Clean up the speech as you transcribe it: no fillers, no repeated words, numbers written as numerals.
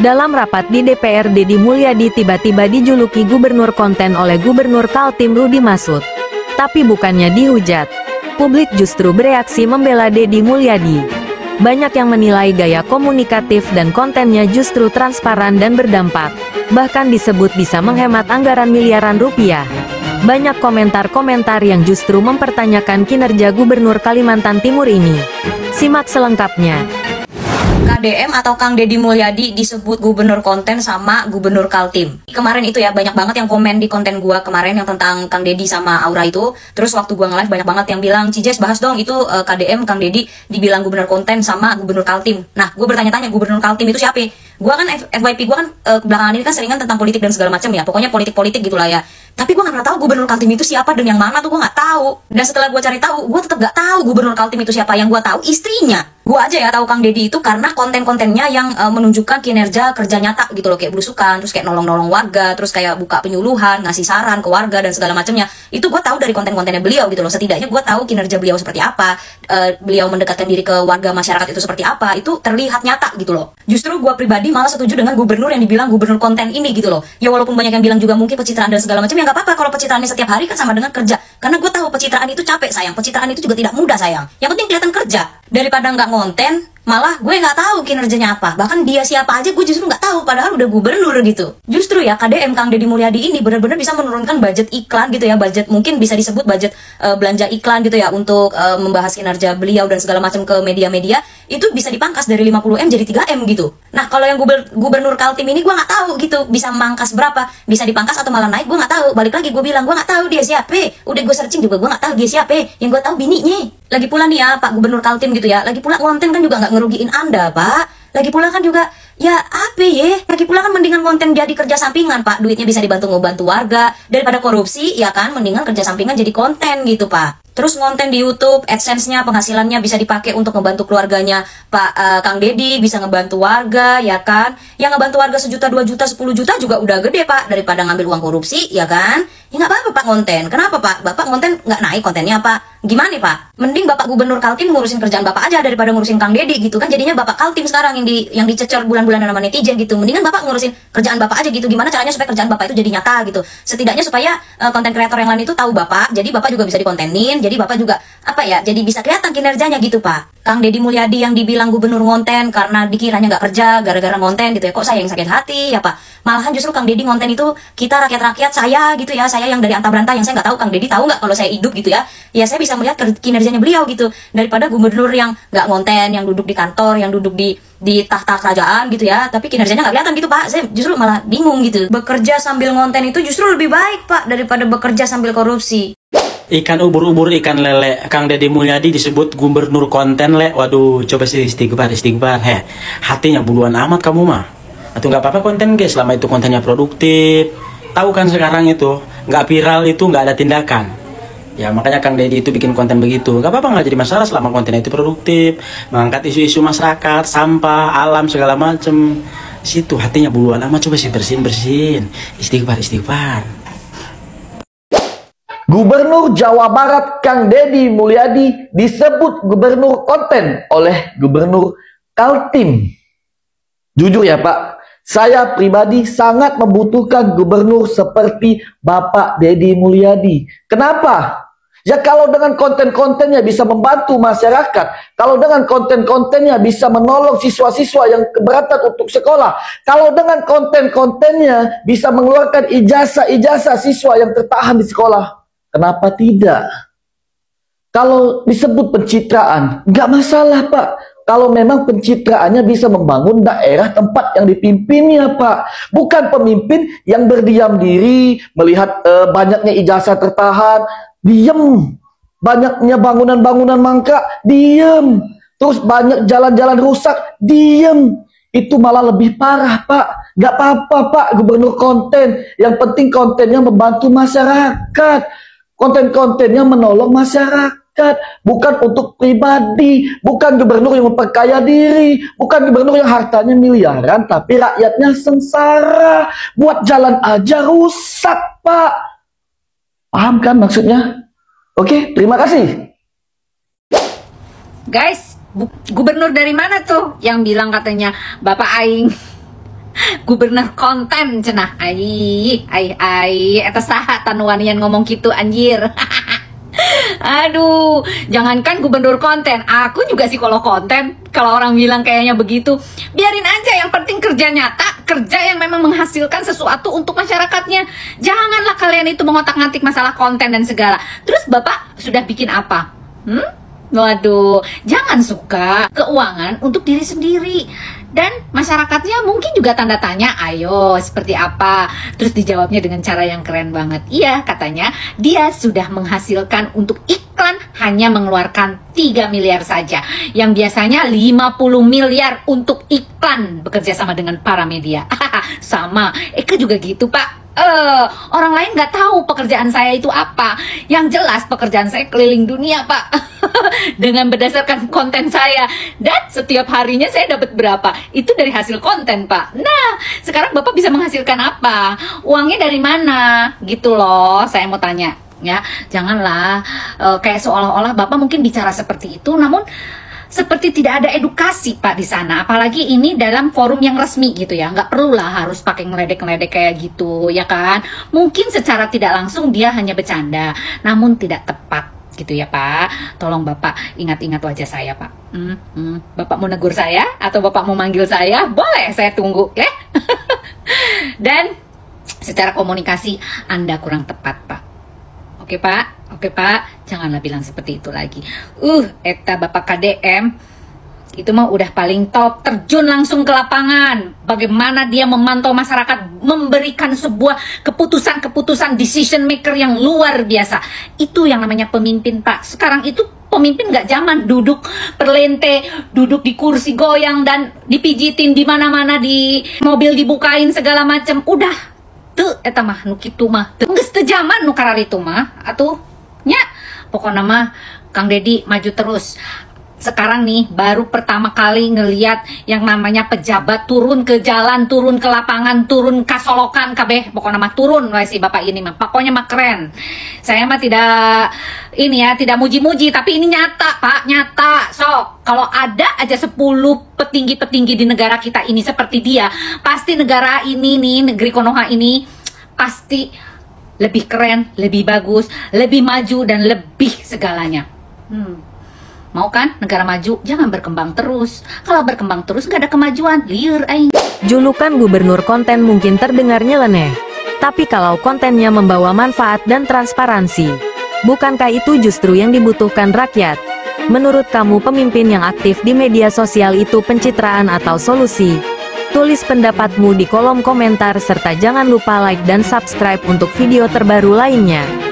Dalam rapat di DPR, Deddy Mulyadi tiba-tiba dijuluki gubernur konten oleh Gubernur Kaltim Rudy Masud. Tapi bukannya dihujat, publik justru bereaksi membela Deddy Mulyadi. Banyak yang menilai gaya komunikatif dan kontennya justru transparan dan berdampak. Bahkan disebut bisa menghemat anggaran miliaran rupiah. Banyak komentar-komentar yang justru mempertanyakan kinerja Gubernur Kalimantan Timur ini. Simak selengkapnya. KDM atau Kang Deddy Mulyadi disebut gubernur konten sama gubernur Kaltim. Kemarin itu ya banyak banget yang komen di konten gua kemarin yang tentang Kang Deddy sama Aura itu. Terus waktu gua nge-live banyak banget yang bilang, "Cijes bahas dong itu KDM Kang Deddy dibilang gubernur konten sama gubernur Kaltim." Nah, gua bertanya-tanya gubernur Kaltim itu siapa? Gua kan FYP gua kan belakangan ini kan seringan tentang politik dan segala macam ya. Pokoknya politik-politik gitulah ya. Tapi gue gak pernah tahu gubernur Kaltim itu siapa dan yang mana tuh gue gak tahu. Dan setelah gue cari tahu, gue tetap gak tahu gubernur Kaltim itu siapa. Yang gue tahu istrinya. Gue aja ya tahu Kang Deddy itu karena konten-kontennya yang menunjukkan kinerja kerja nyata gitu loh, kayak belusukan, terus kayak nolong-nolong warga, terus kayak buka penyuluhan, ngasih saran ke warga dan segala macamnya. Itu gue tahu dari konten-kontennya beliau gitu loh. Setidaknya gue tahu kinerja beliau seperti apa, beliau mendekatkan diri ke warga masyarakat itu seperti apa. Itu terlihat nyata gitu loh. Justru gue pribadi malah setuju dengan gubernur yang dibilang gubernur konten ini gitu loh. Ya walaupun banyak yang bilang juga mungkin pencitraan dan segala macam, ya nggak apa-apa kalau pencitraan setiap hari kan sama dengan kerja. Karena gue tahu pencitraan itu capek sayang, pencitraan itu juga tidak mudah sayang. Yang penting kelihatan kerja. Daripada nggak ngonten, malah gue nggak tahu kinerjanya apa. Bahkan dia siapa aja gue justru nggak tahu, padahal udah gubernur gitu. Justru ya KDM Kang Deddy Mulyadi ini benar-benar bisa menurunkan budget iklan gitu ya, budget mungkin bisa disebut budget belanja iklan gitu ya untuk membahas kinerja beliau dan segala macam ke media-media. Itu bisa dipangkas dari 50M jadi 3M gitu. Nah kalau yang gubernur Kaltim ini gue nggak tahu gitu bisa mangkas berapa, bisa dipangkas atau malah naik gue nggak tahu. Balik lagi gue bilang gue nggak tahu dia siapa. Udah gue searching juga gue nggak tahu dia siapa. Yang gue tahu bininya. Lagi pula nih ya Pak Gubernur Kaltim gitu ya. Lagi pula konten kan juga nggak ngerugiin Anda Pak. Lagi pula kan juga ya apa ya. Lagi pula kan mendingan konten jadi kerja sampingan Pak. Duitnya bisa dibantu ngebantu warga daripada korupsi ya kan. Mendingan kerja sampingan jadi konten gitu Pak. Terus ngonten di YouTube, AdSense-nya, penghasilannya bisa dipakai untuk ngebantu keluarganya Pak Kang Deddy, bisa ngebantu warga, ya kan? Yang ngebantu warga 1 juta, 2 juta, 10 juta juga udah gede, Pak. Daripada ngambil uang korupsi, ya kan? Ya nggak apa-apa, Pak, ngonten. Kenapa, Pak? Bapak ngonten nggak naik kontennya, Pak? Gimana, Pak? Mending Bapak Gubernur Kaltim ngurusin kerjaan Bapak aja daripada ngurusin Kang Deddy, gitu kan? Jadinya Bapak Kaltim sekarang yang dicecer bulan-bulanan sama netizen, gitu. Mendingan Bapak ngurusin kerjaan Bapak aja, gitu. Gimana caranya supaya kerjaan Bapak itu jadi nyata, gitu. Setidaknya supaya konten kreator yang lain itu tahu Bapak, jadi Bapak juga bisa dikontenin. Jadi Bapak juga apa ya, jadi bisa kelihatan kinerjanya gitu Pak. Kang Deddy Mulyadi yang dibilang gubernur ngonten karena dikiranya nggak kerja gara-gara ngonten gitu ya, kok saya yang sakit hati ya Pak. Malahan justru Kang Deddy ngonten itu kita rakyat-rakyat, saya gitu ya, saya yang dari anta beranta yang saya nggak tahu Kang Deddy tahu nggak kalau saya hidup gitu ya, ya saya bisa melihat kinerjanya beliau gitu daripada gubernur yang nggak ngonten, yang duduk di kantor, yang duduk di tahta kerajaan gitu ya, tapi kinerjanya nggak kelihatan gitu Pak. Saya justru malah bingung gitu. Bekerja sambil ngonten itu justru lebih baik Pak daripada bekerja sambil korupsi. Ikan ubur-ubur, ikan lele. Kang Deddy Mulyadi disebut gubernur konten, le. Waduh, coba sih istighfar. Hatinya buluan amat kamu mah. Atau nggak apa-apa konten guys, selama itu kontennya produktif. Tahu kan sekarang itu, nggak viral itu nggak ada tindakan. Ya makanya Kang Deddy itu bikin konten begitu. Nggak apa-apa, nggak jadi masalah selama kontennya itu produktif. Mengangkat isu-isu masyarakat, sampah, alam, segala macem. Situ hatinya buluan amat, coba sih bersihin. Istighfar. Gubernur Jawa Barat Kang Deddy Mulyadi disebut gubernur konten oleh Gubernur Kaltim. Jujur ya Pak, saya pribadi sangat membutuhkan gubernur seperti Bapak Deddy Mulyadi. Kenapa? Ya kalau dengan konten-kontennya bisa membantu masyarakat, kalau dengan konten-kontennya bisa menolong siswa-siswa yang keberatan untuk sekolah, kalau dengan konten-kontennya bisa mengeluarkan ijazah-ijazah siswa yang tertahan di sekolah, kenapa tidak? Kalau disebut pencitraan, nggak masalah Pak. Kalau memang pencitraannya bisa membangun daerah tempat yang dipimpinnya Pak. Bukan pemimpin yang berdiam diri, melihat banyaknya ijazah tertahan, diem. Banyaknya bangunan-bangunan mangkrak, diem. Terus banyak jalan-jalan rusak, diem. Itu malah lebih parah Pak. Nggak apa-apa Pak gubernur konten. Yang penting kontennya membantu masyarakat. Konten-kontennya menolong masyarakat, bukan untuk pribadi, bukan gubernur yang memperkaya diri, bukan gubernur yang hartanya miliaran, tapi rakyatnya sengsara, buat jalan aja rusak Pak. Paham kan maksudnya? Oke, terima kasih. Guys, gubernur dari mana tuh yang bilang katanya Bapak Aing Gubernur konten cenah. Ai eta saha tanuanian ngomong gitu anjir. Aduh, jangankan gubernur konten, aku juga psikolog konten. Kalau orang bilang kayaknya begitu, biarin aja, yang penting kerja nyata, kerja yang memang menghasilkan sesuatu untuk masyarakatnya. Janganlah kalian itu mengotak-ngatik masalah konten dan segala. Terus Bapak sudah bikin apa? Waduh, jangan suka keuangan untuk diri sendiri. Dan masyarakatnya mungkin juga tanda tanya, ayo seperti apa? Terus dijawabnya dengan cara yang keren banget. Iya, katanya dia sudah menghasilkan untuk iklan hanya mengeluarkan 3 miliar saja. Yang biasanya 50 miliar untuk iklan, bekerja sama dengan para media. Sama, Eka juga gitu Pak. Orang lain nggak tahu pekerjaan saya itu apa. Yang jelas pekerjaan saya keliling dunia Pak. Dengan berdasarkan konten saya. Dan setiap harinya saya dapat berapa? Itu dari hasil konten Pak. Nah, sekarang Bapak bisa menghasilkan apa? Uangnya dari mana? Gitu loh, saya mau tanya. Ya, janganlah kayak seolah-olah Bapak mungkin bicara seperti itu, namun seperti tidak ada edukasi Pak di sana. Apalagi ini dalam forum yang resmi gitu ya. Nggak perlulah harus pakai ngeledek-ngeledek kayak gitu ya kan. Mungkin secara tidak langsung dia hanya bercanda, namun tidak tepat gitu ya Pak. Tolong Bapak ingat-ingat wajah saya Pak. Bapak mau negur saya atau Bapak mau manggil saya? Boleh, saya tunggu ya. Dan secara komunikasi Anda kurang tepat Pak. Oke Pak, janganlah bilang seperti itu lagi. Eta Bapak KDM itu mah udah paling top, terjun langsung ke lapangan. Bagaimana dia memantau masyarakat, memberikan sebuah keputusan-keputusan decision maker yang luar biasa. Itu yang namanya pemimpin Pak. Sekarang itu pemimpin nggak zaman duduk perlente, duduk di kursi goyang dan dipijitin di mana-mana, di mobil dibukain segala macam. Udah. Tuh, eta mah nu kitu mah. Geus teu zaman nu kararitu mah. Atuh, nya. Pokoknya mah Kang Dedi maju terus. Sekarang nih baru pertama kali ngeliat yang namanya pejabat turun ke jalan, turun ke lapangan, turun kasolokan kabeh. Pokoknya mah turun wah si Bapak ini mah. Pokoknya mah keren. Saya mah tidak ini ya, tidak muji-muji, tapi ini nyata Pak, nyata. So, kalau ada aja 10 petinggi-petinggi di negara kita ini seperti dia, pasti negara ini nih, negeri Konoha ini pasti lebih keren, lebih bagus, lebih maju dan lebih segalanya. Mau kan negara maju? Jangan berkembang terus. Kalau berkembang terus gak ada kemajuan. Liur aing. Julukan gubernur konten mungkin terdengar nyeleneh. Tapi kalau kontennya membawa manfaat dan transparansi, bukankah itu justru yang dibutuhkan rakyat? Menurut kamu pemimpin yang aktif di media sosial itu pencitraan atau solusi? Tulis pendapatmu di kolom komentar serta jangan lupa like dan subscribe untuk video terbaru lainnya.